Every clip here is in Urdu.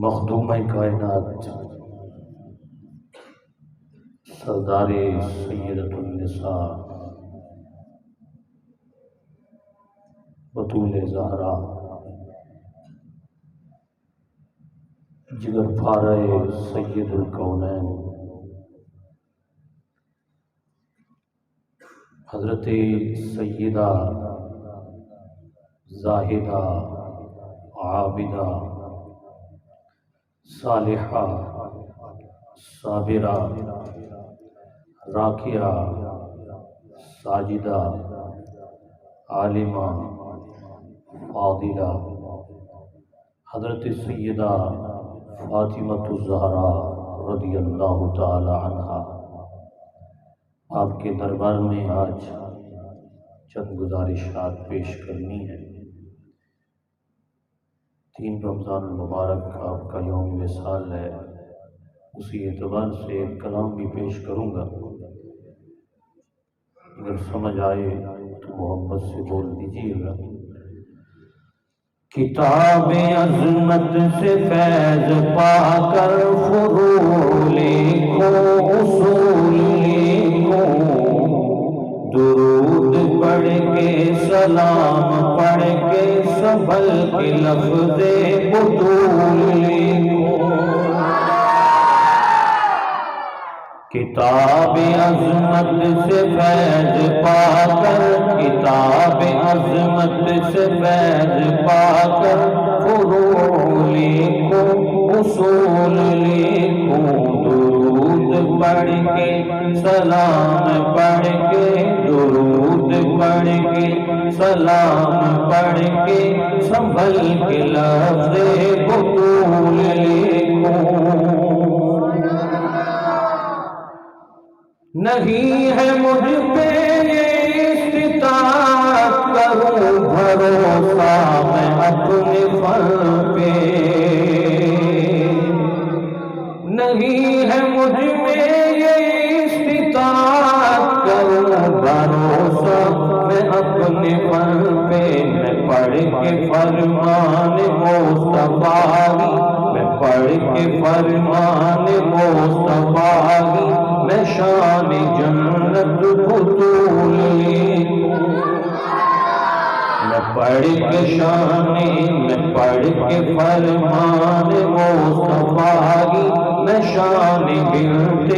مخدوم کائنات سردار سیدۃ النساء بطول زہرا جگر پھارے سید الکونین حضرت سیدہ زاہدہ عابدہ صالحہ صابرہ راکعہ ساجدہ عالمہ فاضلہ حضرت سیدہ فاطمۃ الزہرا رضی اللہ تعالی عنہا، آپ کے دربار میں آج چند گزارشات پیش کرنی ہے۔ 3 رمضان المبارک آپ کا یوم وصال ہے، اسی اعتبار سے ایک کلام بھی پیش کروں گا، اگر سمجھ آئے تو محبت سے بول دیجیے گا۔ کتاب عظمت سے فیض پا کر فروع لکھو، اصول لکھو، درود پڑھ کے سلام پڑھ کے سنبھل کے لفظ بطول لکھو۔ کتاب عظمت سے فیض پا کر، کتاب عظمت سے فیض پا کر فروع لکھو، اصول لکھو، درود پڑھ کے سلام پڑھ کے، درود پڑھ کے سلام پڑھ کے سنبھل کے لفظ بطول لکھو۔ نہیں ہے مجھ پہ یہ استطاعت، کروں بھروسہ میں اپنے فن پہ، نہیں ہے مجھ میں یہ استطاعت، کروں بھروسہ میں اپنے فن پہ۔ میں پڑھ کے فرمان مصطفیٰ کی، میں پڑھ کے فرمان مصطفیٰ کی، میں شان جنت بطول لکھوں۔ میں پڑھ کے میں پڑھ کے فرمان مصطفیٰ کی، میں شان بنت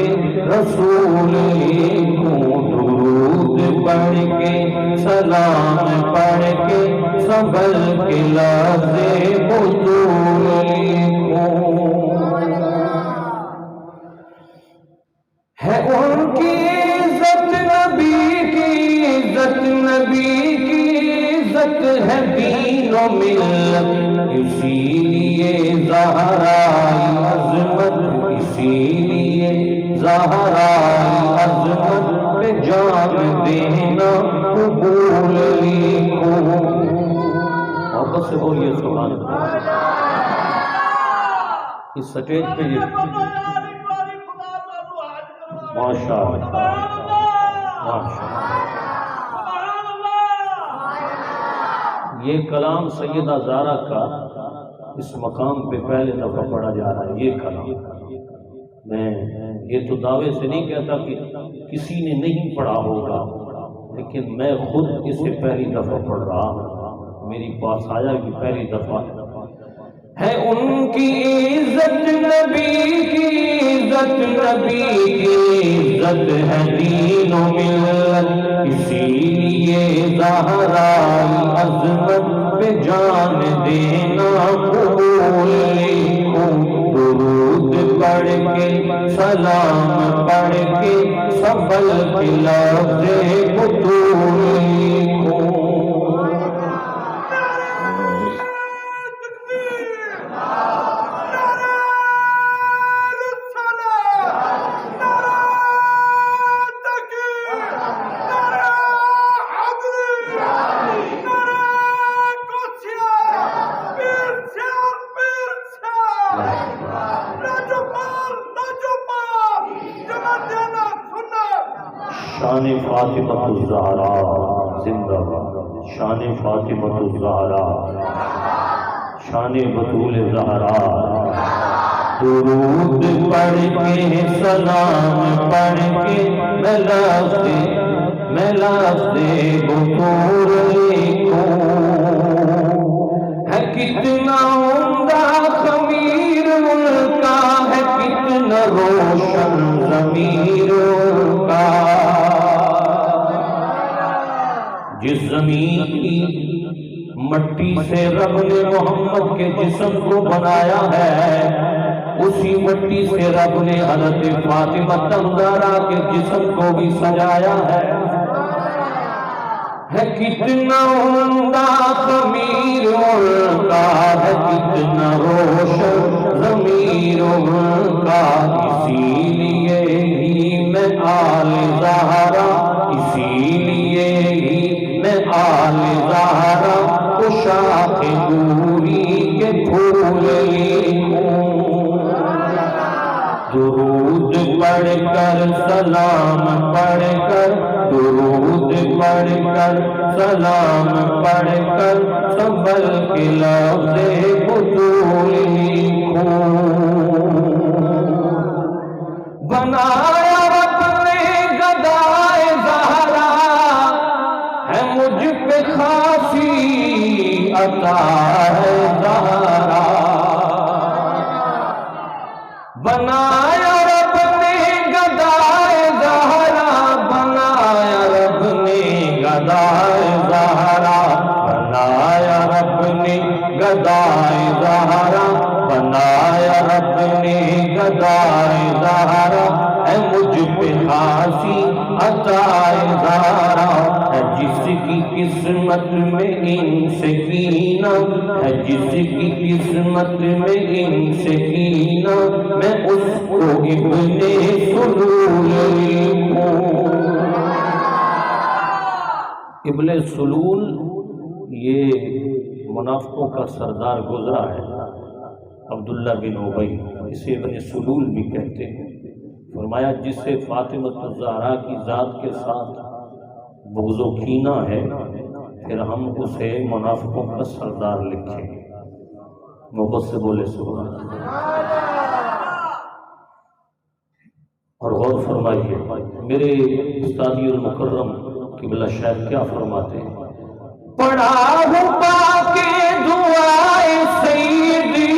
رسول لکھوں۔ درود پڑھ کے سلام پڑھ کے سنبھل کے لفظ بطول لکھوں۔ ہے ان کی عزت نبی کی عزت، نبی کی عزت ہے دین و ملت، اسی لیے زہرائی عظمت، اسی لیے زہرائی عظمت پہ جان دینا قبول لکھو۔ محبت سے بولیے سبحان اللہ۔ اس سٹیج پہ ماشاءاللہ یہ کلام سیدہ زہرا کا اس مقام پہ پہلے دفعہ پڑھا جا رہا ہے۔ یہ کلام میں یہ تو دعوے سے نہیں کہتا کہ کسی نے نہیں پڑھا ہوگا، لیکن میں خود اسے پہلی دفعہ پڑھ رہا ہوں، میری پاس آیا کہ پہلی دفعہ ہے۔ ان کی عزت نبی کی عزت، نبی کی عزت ہے دین و ملت، اسی لیے زہرائی عظمت پہ جان دینا قبول لکھو۔ درود پڑھ کے سلام پڑھ کے سنبھل کے لفظ بطول لکھو۔ شان فاطمۃ الزہرا زندہ باد، شان فاطمۃ الزہرا، شان بطول زہرا۔ درود پڑھ کے سلام پڑھ کے میں لفظ بطور لکھوں، ہے کتنا عمدہ خمیر ان کا، ہے کتنا روشن ضمیر ان کا۔ جس زمین کی مٹی سے رب نے محمد کے جسم کو بنایا ہے، اسی مٹی سے رب نے حضرت فاطمہ الزہرا کے جسم کو بھی سجایا ہے کتنا عمدہ خمیر ان کا، ہے کتنا روشن ضمیر ان کا۔ اسی لیے ہی میں آل زہرا، اسی لیے ہی میں آل زہرا کو شاخ دوری کے پھول لکھوں۔ درود پڑھ کر سلام پڑھ کر، درود پڑھ کر سلام پڑھ کر، سنبھل کے لفظ بطول لکھوں۔ بنایا رب نے گدائے زہرا، ہے مجھ پہ خاصی عطا ہے زہرا۔ بنایا رب نے گدائے زہرا، بنایا رب نے گدائے زہرا، بنایا رب نے گدائے زہرا، بنایا رب نے گدائے زہرا، ہے مجھ پہ خاصی عطائے زہرا۔ ہے جس کی قسمت میں ان سکینہ، ہے جس کی قسمت میں ان سکینہ، میں اس کو ابن سلول لکھوں۔ ابن سلول یہ منافقوں کا سردار گزرا ہے، عبداللہ بن ابی، اسے ابن سلول بھی کہتے ہیں۔ فرمایا جس سے فاطمہ الزہرا کی ذات کے ساتھ بغض و کینہ ہے، پھر ہم اسے منافقوں کا سردار لکھیں گے۔ محبت سے بولے سبحان اللہ۔ اور غور فرمائیے میرے استادی المکرم قبلہ شیخ کیا فرماتے ہیں؟ پڑھا ہوں پاک دعائے سیدی،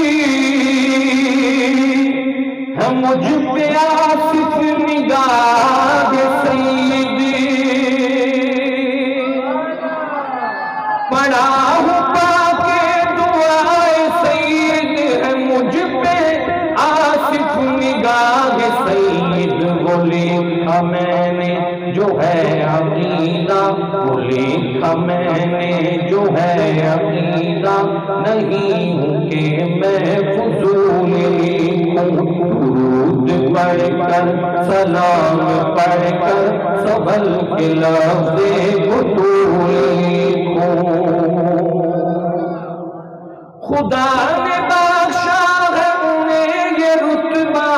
ہے مجھ پہ آصف نگاہ سیدی۔ پڑھا ہوں پاک دعائے سید، ہے مجھ پہ آصف نگاہ سید۔ وہ لکھا میں نے جو ہے عقیدہ، وہ لکھا میں نے جو ہے عقیدہ، نہیں ہوں کہ میں فضول لکھوں۔ درود پڑھ کر سلام پڑھ کر، سنبھل کے لفظ بطول لکھوں۔ خدا نے بخشا ہے انہیں یہ رتبہ،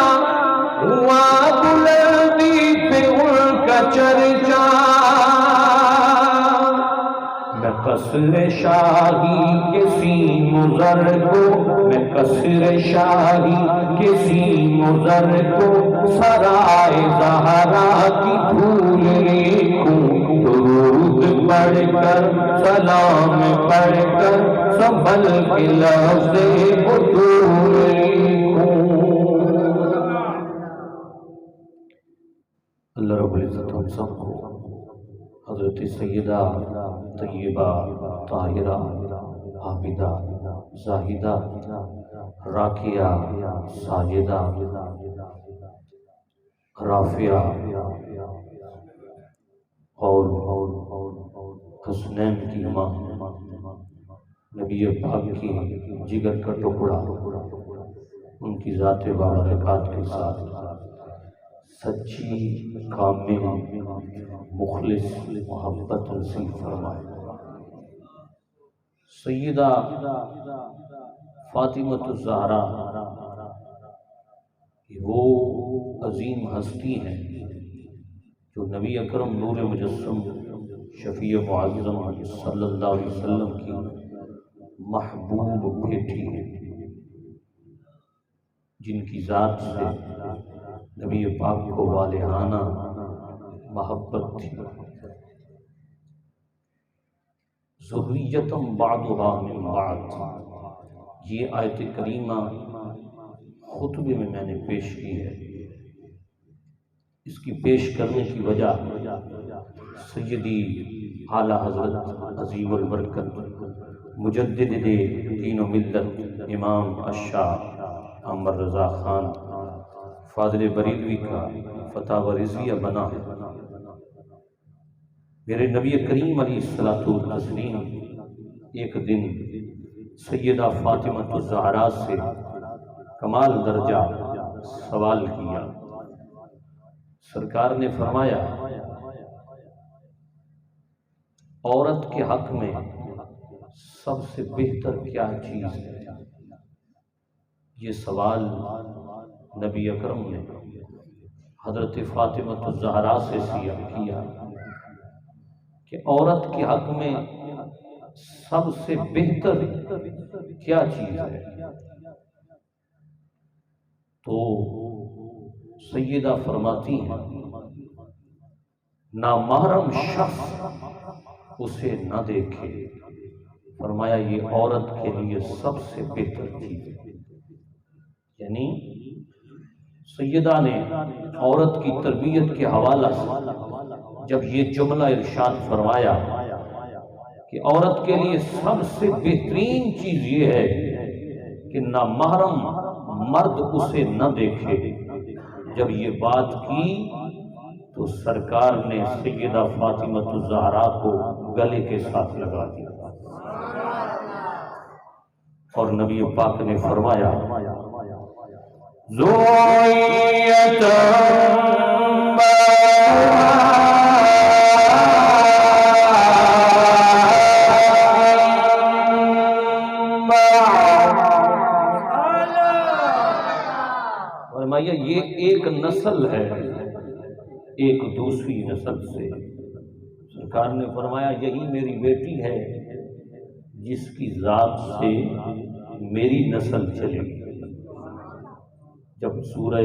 ہوا بلندی پہ ان کا چرچا۔ میں قصر شاہی کے سیم و زر کو، میں قصر شاہی کے سیم و زر کو، سرائے زہرا کی دھول لکھوں۔ درود پڑھ کر سلام پڑھ کر، سنبھل کے لفظ بطول لکھوں۔ اللہ رب العزت ہم سب کو حضرت سیدہ طیبہ طاہرہ عابدہ زاہدہ راکیہ ساجدہ رافعہ اور حسنین کی ماں، نبی پاک کی جگر کا ٹکڑا، ان کی ذات بابرکات کے ساتھ سچی کامل مخلص محبت نصیب فرمائے۔ سیدہ فاطمہ الزہرا وہ عظیم ہستی ہیں جو نبی اکرم نور مجسم شفیع معظم صلی اللہ علیہ وسلم کی محبوب بیٹی ہے۔ جن کی ذات سے نبی پاک کو والہانہ محبت تھی. ذریۃ بعضها من بعض، یہ آیت کریمہ خطبے میں نے پیش کی ہے. اس کی پیش کرنے کی وجہ سیدی اعلیٰ حضرت عظیم البرکت مجدد دین و ملت امام الشاہ احمد رضا خان فاضل بریلوی کا فتاوی رضویہ بنا ہے. میرے نبی کریم علیہ الصلوۃ والتسلیم ایک دن سیدہ فاطمہ الزہرا سے کمال درجہ سوال کیا. سرکار نے فرمایا عورت کے حق میں سب سے بہتر کیا چیز ہے؟ یہ سوال نبی اکرم نے حضرت فاطمہ الزہرا سے کیا کہ عورت کے حق میں سب سے بہتر کیا چیز ہے؟ تو سیدہ فرماتی ہیں نامحرم شخص اسے نہ دیکھے. فرمایا یہ عورت کے لیے سب سے بہتر چیز ہے. یعنی سیدہ نے عورت کی تربیت کے حوالہ سے جب یہ جملہ ارشاد فرمایا کہ عورت کے لیے سب سے بہترین چیز یہ ہے کہ نامحرم مرد اسے نہ دیکھے، جب یہ بات کی تو سرکار نے سیدہ فاطمہ الزہرا کو گلے کے ساتھ لگا دیا اور نبی پاک نے فرمایا ذریۃ یہ ایک نسل ہے ایک دوسری نسل سے. سرکار نے فرمایا یہی میری بیٹی ہے جس کی ذات سے میری نسل چلی. جب سورہ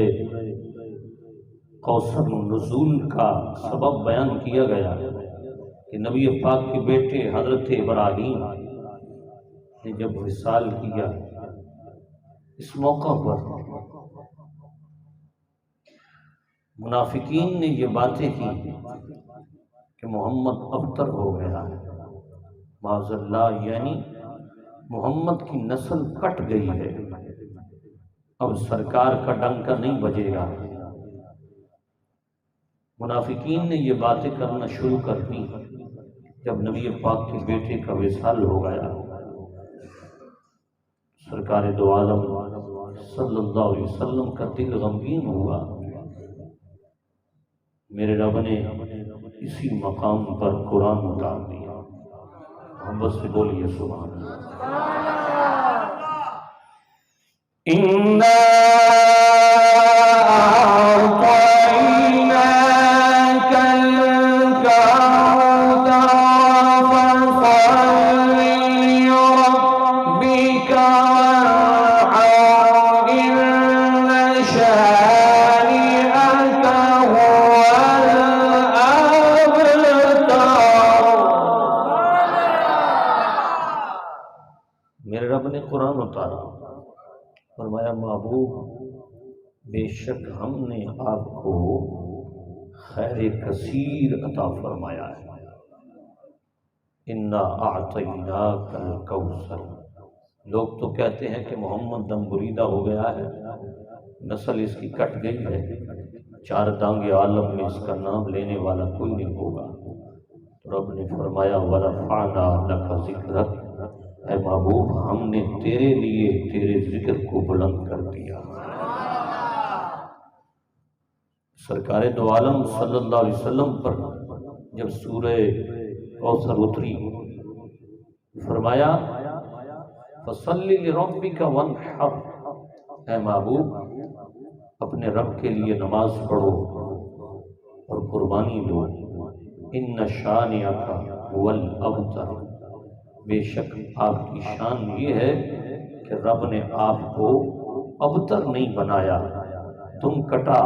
کوثر نزول کا سبب بیان کیا گیا کہ نبی پاک کے بیٹے حضرت ابراہیم نے جب وصال کیا، اس موقع پر منافقین نے یہ باتیں کی کہ محمد ابتر ہو گیا ہے، معاذ اللہ، یعنی محمد کی نسل کٹ گئی ہے، اب سرکار کا ڈنکا نہیں بجے گا. منافقین نے یہ باتیں کرنا شروع کر دی. جب نبی پاک کے بیٹے کا وصال ہو گیا، سرکار دو عالم صلی اللہ علیہ وسلم کا دل غمگین ہوا. میرے رب نے اسی مقام پر قرآن اتار دیا. محبت سے بولیے سبحان اللہ. اِنَّا قرآن اتارا، فرمایا محبوب بے شک ہم نے آپ کو خیر کثیر عطا فرمایا ہے. انا اعطیناک الکوثر. لوگ تو کہتے ہیں کہ محمد دم بریدہ ہو گیا ہے، نسل اس کی کٹ گئی ہے، چار دانگ عالم میں اس کا نام لینے والا کوئی نہیں ہوگا. رب نے فرمایا ورفعنا لک ذکرک، اے محبوب ہم نے تیرے لیے تیرے ذکر کو بلند کر دیا. سرکار دو عالم صلی اللہ علیہ وسلم پر جب سورہ کوثر اتری، فرمایا فصلی لربک وانحر، اے محبوب اپنے رب کے لیے نماز پڑھو اور قربانی دو. ان شانئک هو الابتر، بے شک آپ کی شان یہ ہے کہ رب نے آپ کو ابتر نہیں بنایا، تم کٹا،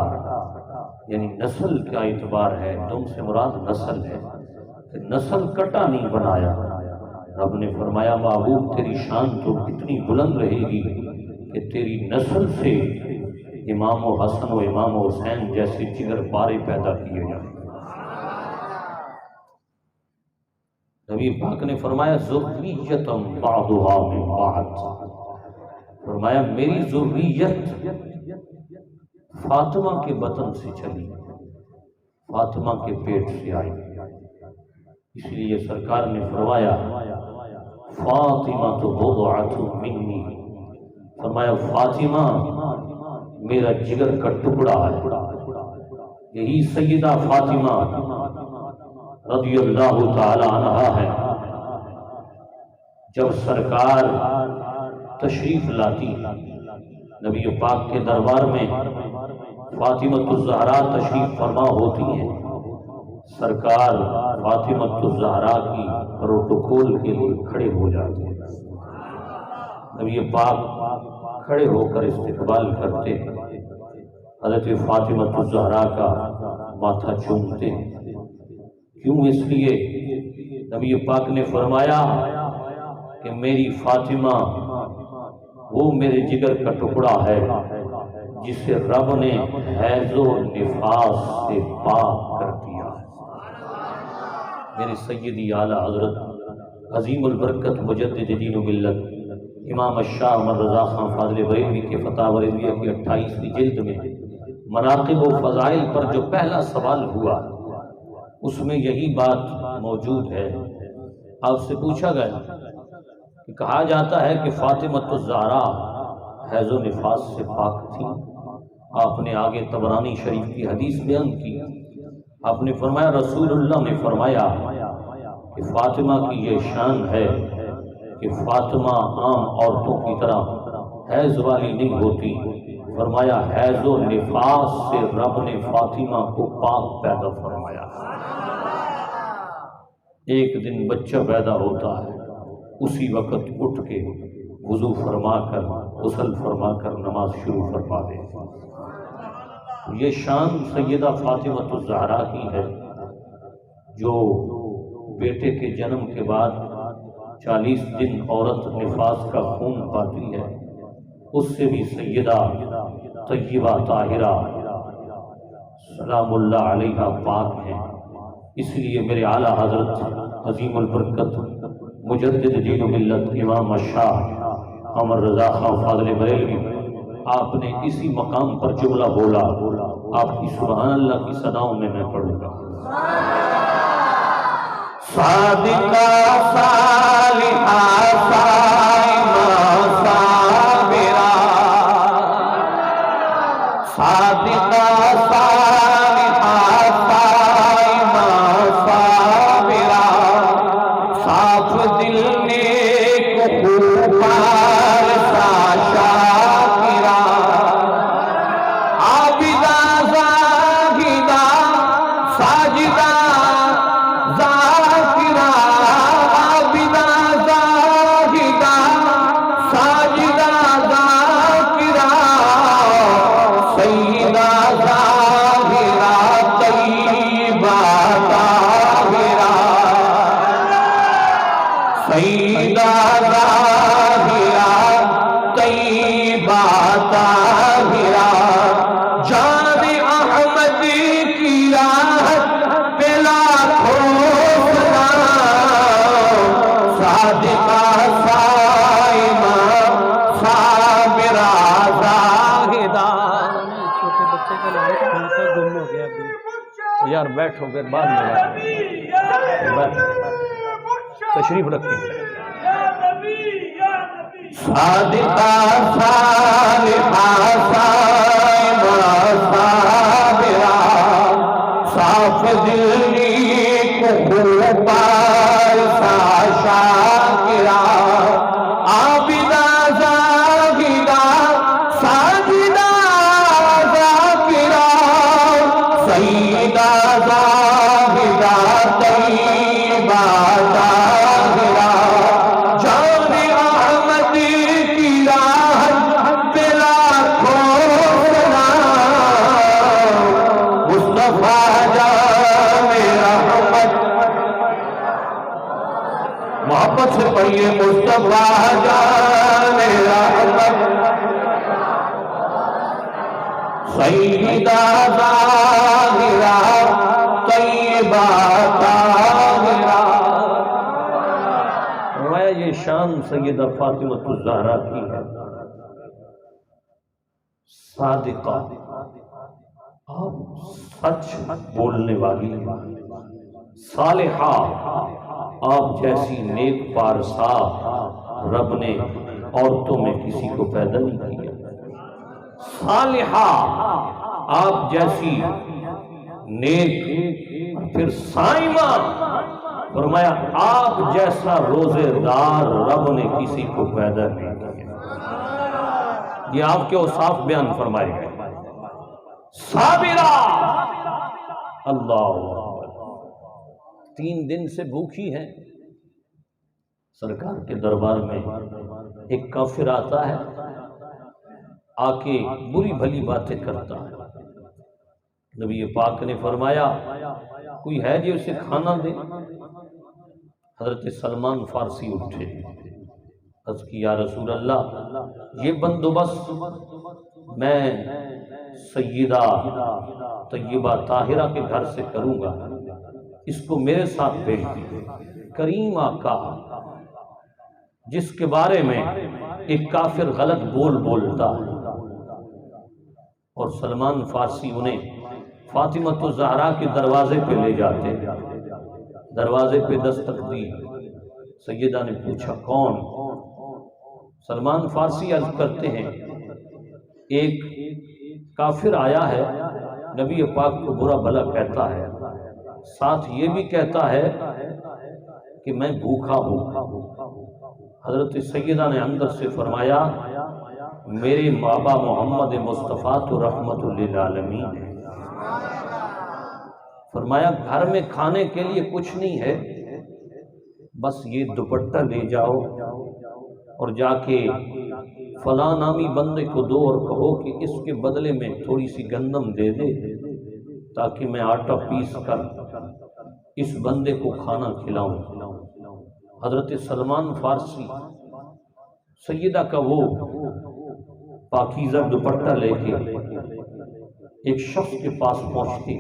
یعنی نسل کا اعتبار ہے، تم سے مراد نسل ہے، نسل کٹا نہیں بنایا۔ رب نے فرمایا محبوب تیری شان تو اتنی بلند رہے گی کہ تیری نسل سے امام و حسن و امام و حسین جیسے جگر پارے پیدا کیے جائیں۔ نبی پاک نے فرمایا ذریتم بعضھا من بعض، فرمایا میری ذریت فاطمہ کے بطن سے چلی، فاطمہ کے پیٹ سے آئی، اس لیے سرکار نے فرمایا فاطمہ تو بضعۃ منی، فرمایا فاطمہ میرا جگر کا ٹکڑا ہے۔ یہی سیدہ فاطمہ رضی اللہ تعالی عنہا ہے، جب سرکار تشریف لاتی نبی پاک کے دربار میں، فاطمۃ الزہرا تشریف فرما ہوتی ہیں، سرکار فاطمۃ الزہرا کی پروٹوکول کے لیے کھڑے ہو جاتے ہیں، نبی پاک کھڑے ہو کر استقبال کرتے، حضرت فاطمۃ الزہرا کا ماتھا چومتے، کیوں؟ اس لیے نبی پاک نے فرمایا کہ میری فاطمہ وہ میرے جگر کا ٹکڑا ہے جسے رب نے حیض و نفاس سے پاک کر دیا ہے۔ میرے سیدی اعلیٰ حضرت عظیم البرکت مجدد دین و ملت امام الشاہ عمر رضا خان فاضل بریلوی کے فتاوی رضویہ کی 28ویں جلد میں مناقب و فضائل پر جو پہلا سوال ہوا اس میں یہی بات موجود ہے۔ آپ سے پوچھا گیا کہ کہا جاتا ہے کہ فاطمۃ الزہرا حیض و نفاس سے پاک تھی، آپ نے آگے طبرانی شریف کی حدیث بیان کی، آپ نے فرمایا رسول اللہ نے فرمایا کہ فاطمہ کی یہ شان ہے کہ فاطمہ عام عورتوں کی طرح حیض والی نہیں ہوتی، فرمایا حیض و نفاس سے رب نے فاطمہ کو پاک پیدا فرمایا۔ ایک دن بچہ پیدا ہوتا ہے، اسی وقت اٹھ کے وضو فرما کر غسل فرما کر نماز شروع فرما دے۔ یہ شان سیدہ فاطمۃ الزہرا کی ہے، جو بیٹے کے جنم کے بعد 40 دن عورت نفاس کا خون پاتی ہے، اس سے بھی سیدہ طیبہ طاہرہ سلام اللہ علیہا پاک ہیں۔ اس لیے میرے اعلیٰ حضرت عظیم البرکت مجدد دین و ملت امام الشاہ عمر رضا خان فاضل بریلوی، آپ نے اسی مقام پر جملہ بولا، آپ کی سبحان اللہ کی صداؤں میں پڑھوں گا۔ صادقہ صالحہ صائمہ صابرہ، صادقہ صالحہ صائمہ صابرہ، صاف دل نیک خوبار شاکرہ، عابدہ زاہدہ ساجدہ ذاکرہ، عابدہ زاہدہ ساجدہ ذاکرہ، سیدہ ظاہرہ طیبہ طاہرہ، سیدہ ظاہرہ طیبہ طاہرہ، جان احمد کی راحت پہ لاکھوں سلام، صادقہ صائمہ صابرہ زاہدہ۔ چھوٹے بچے کا لائٹ کھولتا گم ہو گیا ابھی۔ یار بیٹھو پھر بعد میں بیٹھو، تشریف رکھیں۔ صادقہ صالحہ صائمہ صابرہ، صاف دل نیک خوبار شاکرہ، عابدہ زاہدہ ساجدہ ذاکرہ، سیدہ ظاہرہ طیبہ طاہرہ، جان احمد کی راحت پہ لاکھوں یہ مصطفیٰ جان رحمت سیدہ ظاہرہ طیبہ طاہرہ. یہ شان سیدہ فاطمۃ الزہرا کی ہے. صادقہ، آپ سچ بولنے والی، صالحہ، آپ جیسی نیک پارسا رب نے عورتوں میں کسی کو پیدا نہیں کیا. صالحہ، آپ جیسی نیک، پھر صائمہ، فرمایا آپ جیسا روزے دار رب نے کسی کو پیدا نہیں کیا. یہ آپ کے اوصاف بیان فرمائے گئے. صابرہ، اللہ اکبر، 3 دن سے بھوکی ہے. سرکار کے دربار میں ایک کافر آتا ہے، آ کے بری بھلی باتیں کرتا ہے. نبی پاک نے فرمایا کوئی ہے جو اسے کھانا دے؟ حضرت سلمان فارسی اٹھے، عرض کی یا رسول اللہ، یہ بندوبست میں سیدہ طیبہ طاہرہ کے گھر سے کروں گا، اس کو میرے ساتھ بھیج دیجیے. کریم آقا جس کے بارے میں ایک کافر غلط بولتا ہے، اور سلمان فارسی انہیں فاطمۃ الزہرا کے دروازے پہ لے جاتے. دروازے پہ دستک دی، سیدہ نے پوچھا کون؟ سلمان فارسی عرض کرتے ہیں ایک کافر آیا ہے، نبی پاک کو برا بھلا کہتا ہے، ساتھ یہ بھی کہتا ہے کہ میں بھوکا ہوں. حضرت سیدہ نے اندر سے فرمایا میرے بابا محمد مصطفیٰ تو رحمت للعالمین ہے. فرمایا گھر میں کھانے کے لیے کچھ نہیں ہے، بس یہ دوپٹہ لے جاؤ اور جا کے فلاں نامی بندے کو دو اور کہو کہ اس کے بدلے میں تھوڑی سی گندم دے دے تاکہ میں آٹا پیس کر اس بندے کو کھانا کھلاؤں. حضرت سلمان فارسی سیدہ کا وہ پاکیزہ دوپٹہ لے کے ایک شخص کے پاس پہنچتے،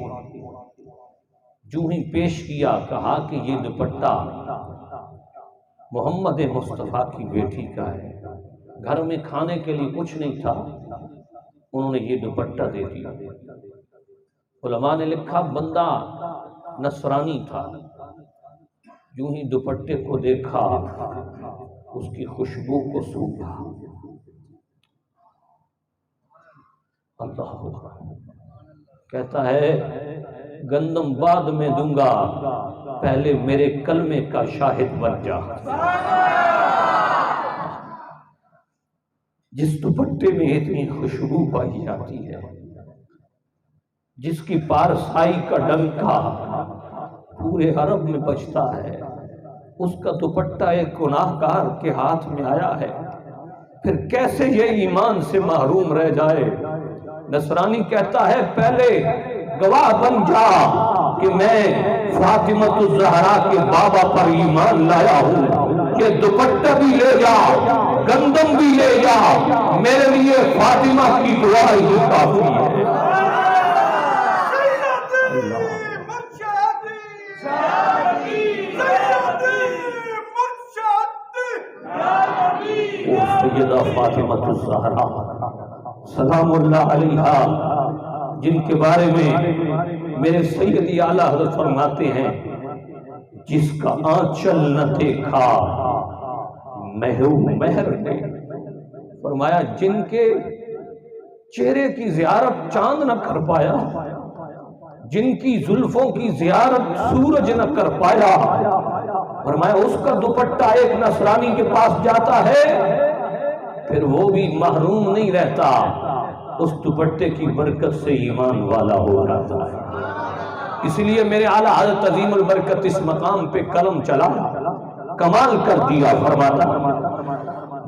جو ہی پیش کیا، کہا کہ یہ دوپٹہ محمد مصطفیٰ کی بیٹی کا ہے، گھر میں کھانے کے لیے کچھ نہیں تھا، انہوں نے یہ دوپٹہ دے دیا. علماء نے لکھا بندہ نصرانی تھا، جو ہی دوپٹے کو دیکھا اس کی خوشبو کو سونگھا. اللہ کہتا ہے گندم بعد میں دوں گا، پہلے میرے کلمے کا شاہد بن جا. جس دوپٹے میں اتنی خوشبو پائی جاتی ہے، جس کی پارسائی کا ڈنکا پورے عرب میں بجتا ہے، اس کا دوپٹہ ایک گناہگار کے ہاتھ میں آیا ہے، پھر کیسے یہ ایمان سے محروم رہ جائے؟ نصرانی کہتا ہے پہلے گواہ بن جا کہ میں فاطمۃ الزہرا کے بابا پر ایمان لایا ہوں، کہ دوپٹہ بھی لے جا، گندم بھی لے جا، میرے لیے فاطمہ کی دعا ہی کافی ہے. سیدہ فاطمۃ الزہرا سلام اللہ علیہا، جن کے بارے میں میرے سیدی اعلیٰ حضرت فرماتے ہیں جس کا آنچل نہ دیکھا محروم مہر نے. فرمایا جن کے چہرے کی زیارت چاند نہ کر پایا، جن کی زلفوں کی زیارت سورج نہ کر پایا، فرمایا اس کا دوپٹہ ایک نصرانی کے پاس جاتا ہے، پھر وہ بھی محروم نہیں رہتا، اس دوپٹے کی برکت سے ایمان والا ہو جاتا ہے. اس لیے میرے اعلیٰ حضرت عظیم البرکت اس مقام پہ قلم چلا کمال کر دیا. فرماتا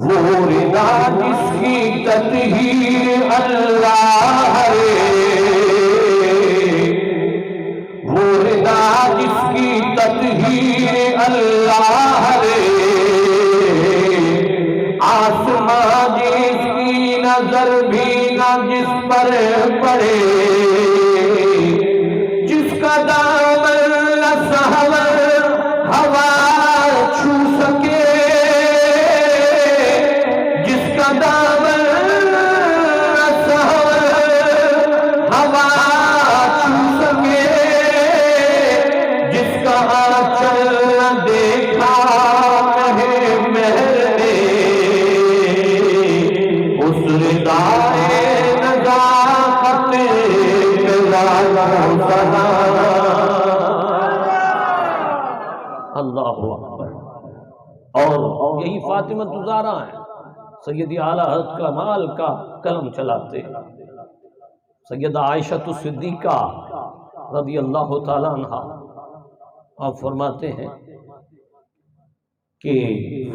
وہ رضا جس کی تطہیر اللہ ہے، وہ رضا جس کی تطہیر اللہ ہے، بھی نہ جس پر پڑے، جس کا دامن نہ سہور ہوا چھو سکے، جس کا دامن نہ سہور ہوا چھو سکے، جس کا آنچل نہ دیکھا ہے مہر نے، اس ردائے نزاکت اللہ اکبر۔ اور یہی فاطمہ الزہرا ہیں، سیدی اعلیٰ حضرت کمال کا قلم چلاتے، سیدہ عائشہ الصدیقہ رضی اللہ تعالیٰ عنہا۔ آپ فرماتے ہیں کہ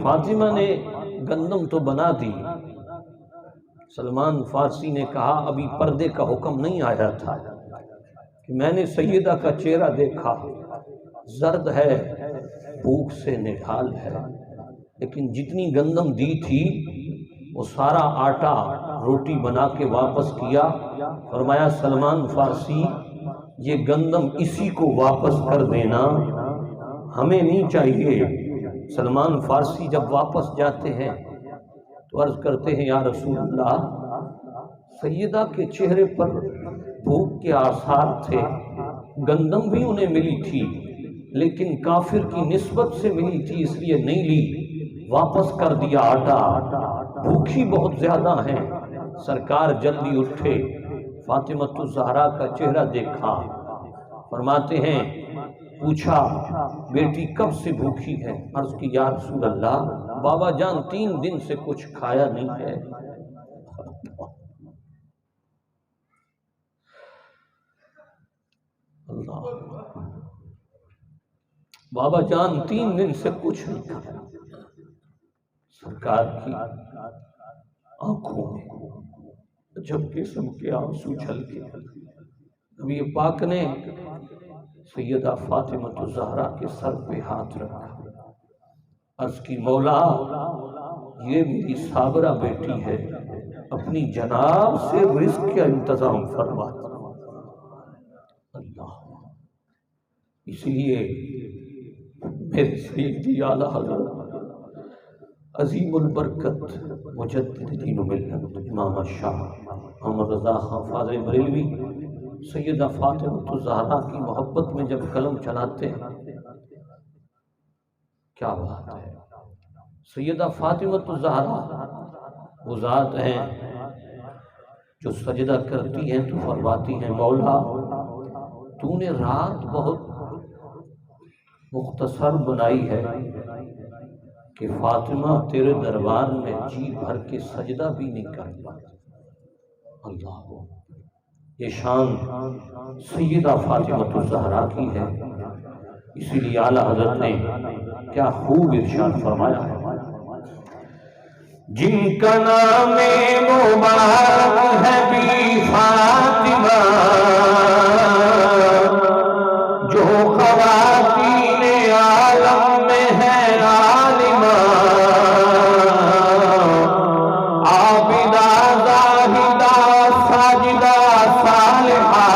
فاطمہ نے گندم تو بنا دی، سلمان فارسی نے کہا ابھی پردے کا حکم نہیں آیا تھا کہ میں نے سیدہ کا چہرہ دیکھا، زرد ہے، بھوک سے نڈھال ہے، لیکن جتنی گندم دی تھی وہ سارا آٹا روٹی بنا کے واپس کیا۔ فرمایا سلمان فارسی یہ گندم اسی کو واپس کر دینا، ہمیں نہیں چاہیے۔ سلمان فارسی جب واپس جاتے ہیں تو عرض کرتے ہیں یا رسول اللہ، سیدہ کے چہرے پر بھوک کے آثار تھے، گندم بھی انہیں ملی تھی لیکن کافر کی نسبت سے ملی تھی اس لیے نہیں لی، واپس کر دیا آٹا، بھوکی بہت زیادہ ہیں۔ سرکار جلدی اٹھے، فاطمہ الزہرا کا چہرہ دیکھا، فرماتے ہیں پوچھا بیٹی کب سے بھوکی ہے؟ عرض کی یا رسول اللہ بابا جان 3 دن سے کچھ کھایا نہیں ہے۔ اللہ بابا جان 3 دن سے کچھ نہیں کھایا۔ سرکار کی آنکھوں میں عجب قسم کے آنسو چھلکے، نبی پاک نے سیدہ فاطمہ الزہرا کے سر پہ ہاتھ رکھا، عرض کی مولا یہ میری صابرہ بیٹی ہے، اپنی جناب سے رزق کا انتظام فرما۔ اللہ اس لیے میرے سیدی اعلیٰ حضرت عظیم البرکت مجدد دین و ملت امام شاہ محمد رضا خان فاضل بریلوی سیدہ فاطمہ الزہرا کی محبت میں جب قلم چلاتے ہیں کیا بات ہے۔ سیدہ فاطمہ الزہرا وہ ذات ہیں جو سجدہ کرتی ہیں تو فرماتی ہیں مولا تو نے رات بہت مختصر بنائی ہے کہ فاطمہ تیرے دربار میں جی بھر کے سجدہ بھی نہیں کر پاتی۔ اللہ یہ شان سیدہ فاطمہ الزہرا کی ہے، اسی لیے اعلیٰ حضرت نے کیا خوب ارشاد فرمایا ہے، جن کا نام مبارک ہے بی فاطمہ، جو خواتین عالم میں ہے عالمہ، عابدہ زاہدہ ساجدہ صالحہ،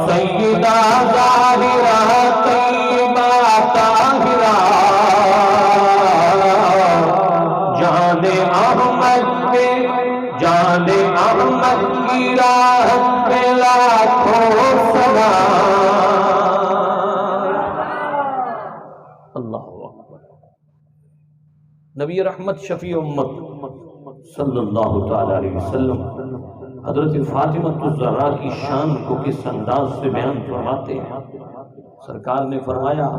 سیدہ ظاہرہ طیبہ طاہرہ، جان احمد کی راہ پہ لاکھوں سلام۔ اللہ اکبر۔ نبی رحمت شفیع امت صلی اللہ تعالی علیہ وسلم حضرت فاطمہ الزہرا کی شان کو کس انداز سے بیان فرماتے ہیں۔ سرکار نے فرمایا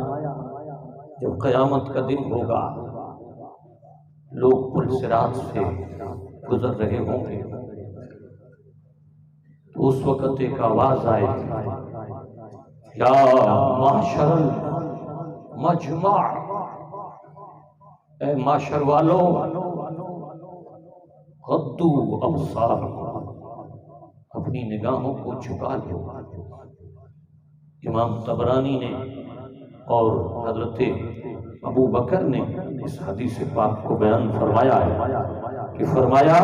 جب قیامت کا دن ہوگا لوگ پل صراط سے گزر رہے ہوں گے تو اس وقت ایک آواز آئے یا معاشر المجمع، اے معاشر والو غضوا ابصارکم، اپنی نگاہوں کو چھپا لو۔ امام طبرانی نے اور حضرت ابو بکر نے اس حدیث پاک کو بیان فرمایا ہے کہ کہ فرمایا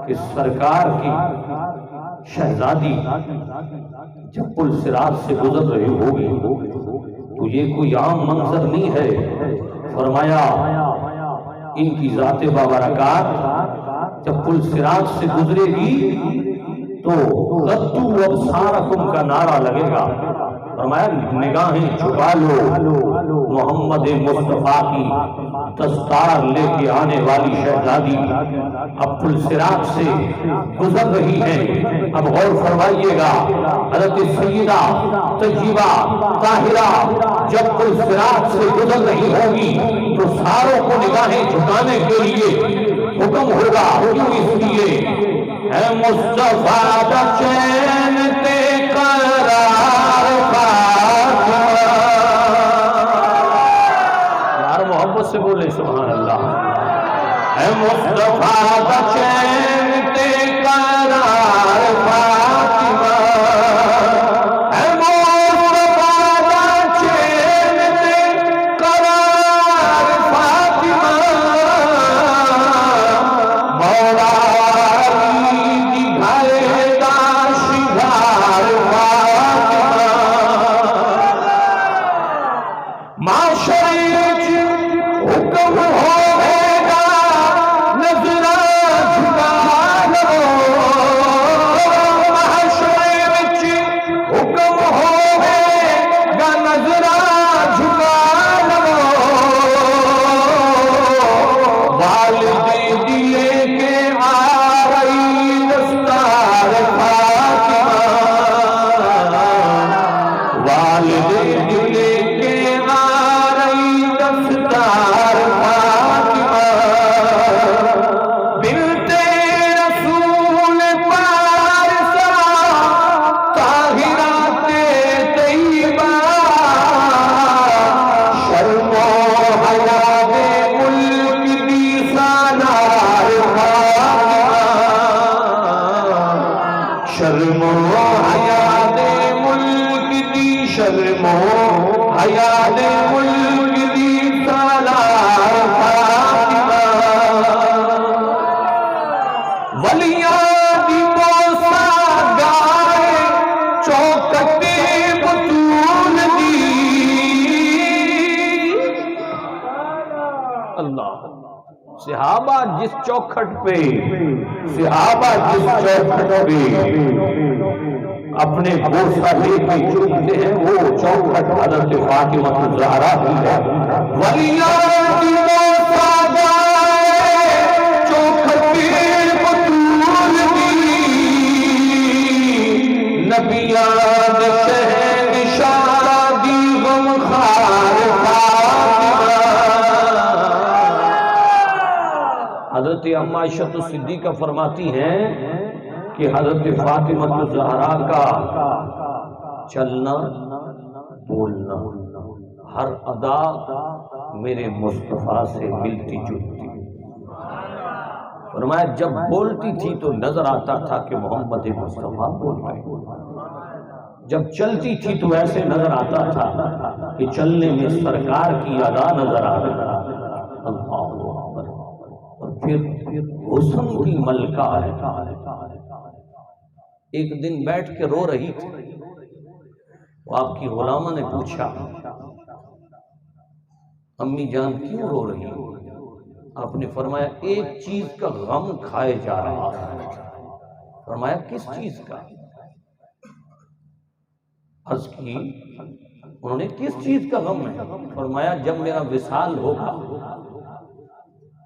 کہ سرکار کی شہزادی جب پل صراط سے گزر رہی ہوگی تو یہ کوئی عام منظر نہیں ہے. فرمایا ان کی ذات بابرکات جب پل صراط سے گزرے گی تو غضوا ابصارکم کا نعرہ لگے گا. فرمایا نگاہیں چھپا لو، محمد مصطفیٰ کی دستار لے کے آنے والی شہزادی اب پل صراط سے گزر رہی ہے. اب غور فرمائیے گا، حضرت سیدہ طیبہ طاہرہ جب پل صراط سے گزر رہی ہوگی تو ساروں کو نگاہیں جھکانے کے لیے حکم ہوگا. کیوں؟ اس لیے اے مصطفیٰ دا چین تے قرار فاطمہ. یار محبت سے بولے سبحان اللہ. اے مصطفیٰ دا چین تے قرار فاطمہ. اے مصطفیٰ دا چین تے قرار فاطمہ. مولا صحابہ جس چوکھٹ پہ اپنے بوسہ لے کے چلتے ہیں وہ چوکھٹ حضرت فاطمہ الزہرا کی ہے. ولیان کی بوسہ گائے چوکھٹ بطول دی. نبیان شہنشاہ دی غمخوار فاطمہ. حضرت اما عائشہ صدیقہ فرماتی ہیں کہ حضرت فاطمہ الزہرا کا چلنا بولنا ہر ادا میرے مصطفیٰ سے ملتی جلتی. فرمایا جب بولتی تھی تو نظر آتا تھا کہ محمد مصطفیٰ بول رہے ہیں. جب چلتی تھی تو ایسے نظر آتا تھا کہ چلنے میں سرکار کی ادا نظر آ رہی. اللہ اکبر. اور پھر حسن کی ملکہ ہے. ایک دن بیٹھ کے رو رہی تھی. وہ آپ کی غلامہ نے پوچھا امی جان کیوں رو رہی ہو؟ آپ نے فرمایا ایک چیز کا غم کھائے جا رہا ہے. فرمایا کس چیز کا؟ عرض کی انہوں نے کس چیز کا غم ہے؟ فرمایا جب میرا وصال ہوگا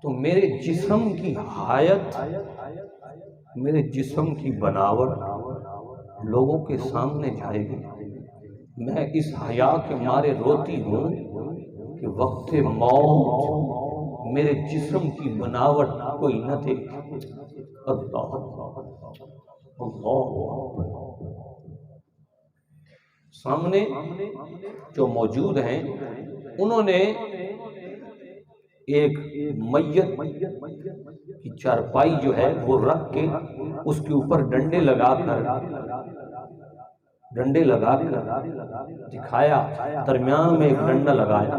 تو میرے جسم کی حیات، میرے جسم کی بناوٹ لوگوں کے سامنے جائے گی. میں اس حیا کے مارے روتی ہوں کہ وقت موت میرے جسم کی بناوٹ کوئی نہ دیکھے. اللہ اللہ. سامنے جو موجود ہیں انہوں نے ایک میت کی چارپائی جو ہے وہ رکھ کے اس کے اوپر ڈنڈے لگا کر دکھایا. درمیان میں ایک ڈنڈا لگایا.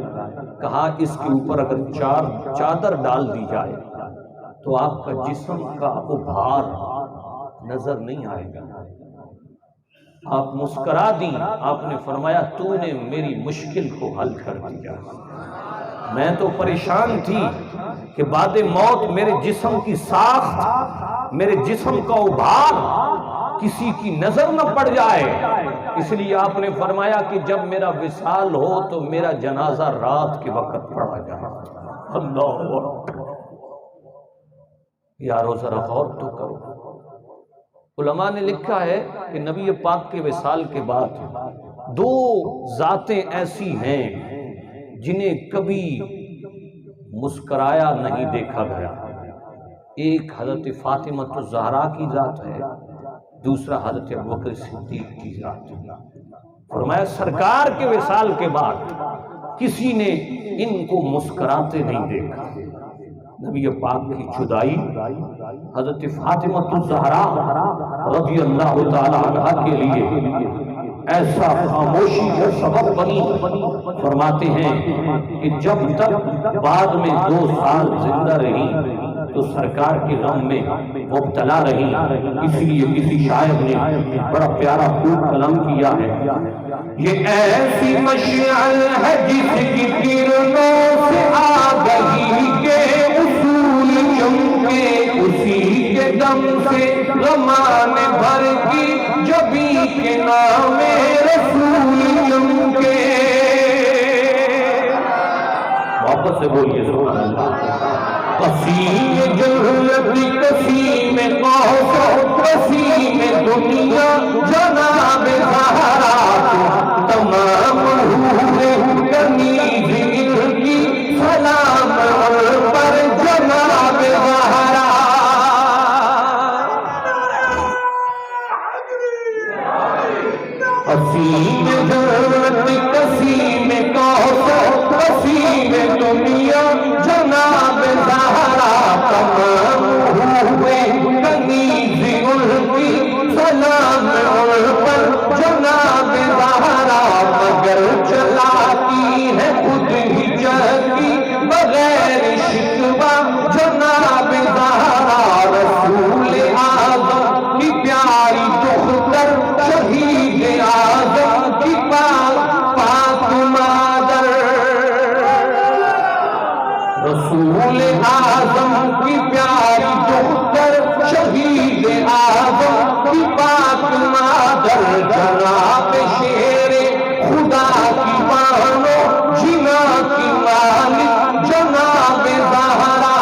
کہا اس کے اوپر اگر چادر ڈال دی جائے تو آپ کا جسم کا ابھار نظر نہیں آئے گا. آپ مسکرا دیں. آپ نے فرمایا تو نے میری مشکل کو حل کر دیا. میں تو پریشان تھی کہ بعد موت میرے جسم کی ساخت، میرے جسم کا ابھار کسی کی نظر نہ پڑ جائے. اس لیے آپ نے فرمایا کہ جب میرا وصال ہو تو میرا جنازہ رات کے وقت پڑھا جائے. اللہ اکبر. یارو ذرا غور تو کرو. علماء نے لکھا ہے کہ نبی پاک کے وصال کے بعد دو ذاتیں ایسی ہیں جنہیں کبھی مسکرایا نہیں دیکھا گیا. ایک حضرت فاطمہ الزہرا کی ذات ہے، دوسرا حضرت ابوبکر صدیق کی ذات ہے. فرمایا سرکار کے وصال کے بعد کسی نے ان کو مسکراتے نہیں دیکھا. نبی پاک کی جدائی حضرت فاطمہ الزہرا رضی اللہ تعالی عنہا کے لیے ایسا خاموشی کا سبب بنی. فرماتے ہیں کہ جب تک بعد میں 2 سال زندہ رہی تو سرکار کے غم میں مبتلا رہی. اس لیے کسی شاعر نے بڑا پیارا خوب کلام کیا ہے. یہ ایسی مشعل ہے جس کی کرنوں سے آگہی کے اصول چمکے، اسی کے دم سے غمان بھر کی جبی کے نام رسول چمکے. واپس سے بولیے سبحان اللہ. قسیم جنت قسیم قوس قسیم دنیا جناب زہرا تمام حور کنیز ان کی سلام پر جناب زہرا. قسیم جنت قسیم قوس قسیم دنیا جناب زہرا تمام ہوئے کنیز ان کی سلام ان پر جناب زہرا. مگر چلاتی ہے خود ہی چلتی بغیر شکوہ جناب زہرا. رسول اعظم کی پیاری دختر شہید اعظم کی پاک مادر. رسول اعظم کی پیاری دختر شہید اعظم کی پاک مادر. جناب شیر خدا کی بانو جنا کی مالک جناب زہرا.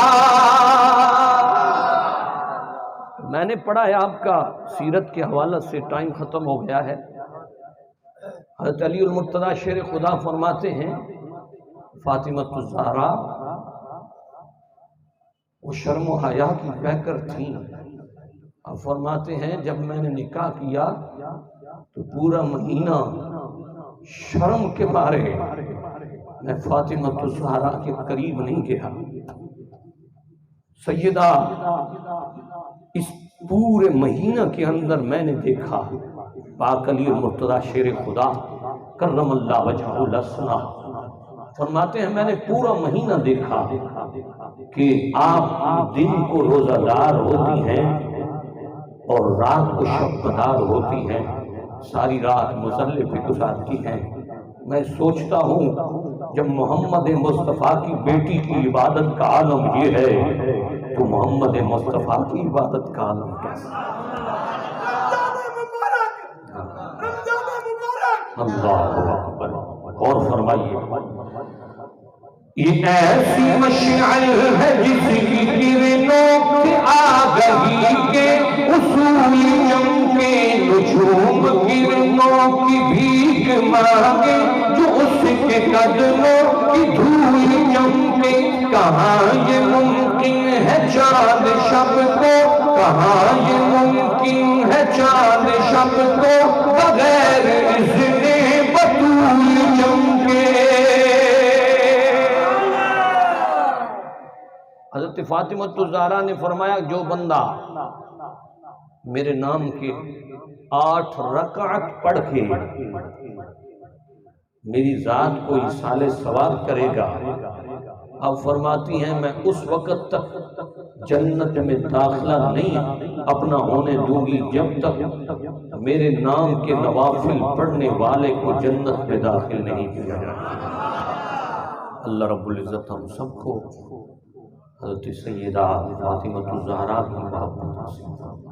میں نے پڑھا ہے آپ کا سیرت کے حوالے سے ٹائم ختم ہو گیا ہے. حضرت علی المرتضیٰ شیر خدا فرماتے ہیں فاطمہ الزہرا وہ شرم و حیا کی پیکر تھیں. اب فرماتے ہیں جب میں نے نکاح کیا تو پورا مہینہ شرم کے مارے میں فاطمہ الزہرا کے قریب نہیں گیا. سیدہ اس پورے مہینہ کے اندر میں نے دیکھا پاک علی المرتضیٰ شیر خدا کرم اللہ وجہہ الحسنہ فرماتے ہیں میں نے پورا مہینہ دیکھا کہ آپ دن کو روزہ دار ہوتی ہیں اور رات کو شب دار ہوتی ہیں، ساری رات مصلی پہ گزارتی ہیں. میں سوچتا ہوں جب محمد مصطفیٰ کی بیٹی کی عبادت کا عالم یہ ہے تو محمد مصطفیٰ کی عبادت کا عالم کیسا. اللہ اکبر. اور فرمائیے یہ ایسی مشعل ہے جس کی کرنوں سے آگہی کے اصول چمکے، نجوم کرنوں کی بھیک مانگے جو اس کے قدموں کی دھول چمکے. کہاں یہ ممکن ہے چاند شب کو، کہاں یہ ممکن ہے چاند شب کو بغیر اذن بطول چمکے. حضرت فاطمہ الزہرا نے فرمایا جو بندہ میرے نام کے 8 رکعت پڑھ کے میری ذات کو ایصال ثواب کرے گا. اب فرماتی ہیں میں اس وقت تک جنت میں داخلہ نہیں اپنا ہونے دوں گی جب تک میرے نام کے نوافل پڑھنے والے کو جنت میں داخل نہیں کیا جائے۔ اللہ رب العزت ہم سب کو حضرت سیدہ فاطمہ الزہرا کی محبت نصیب فرمائے۔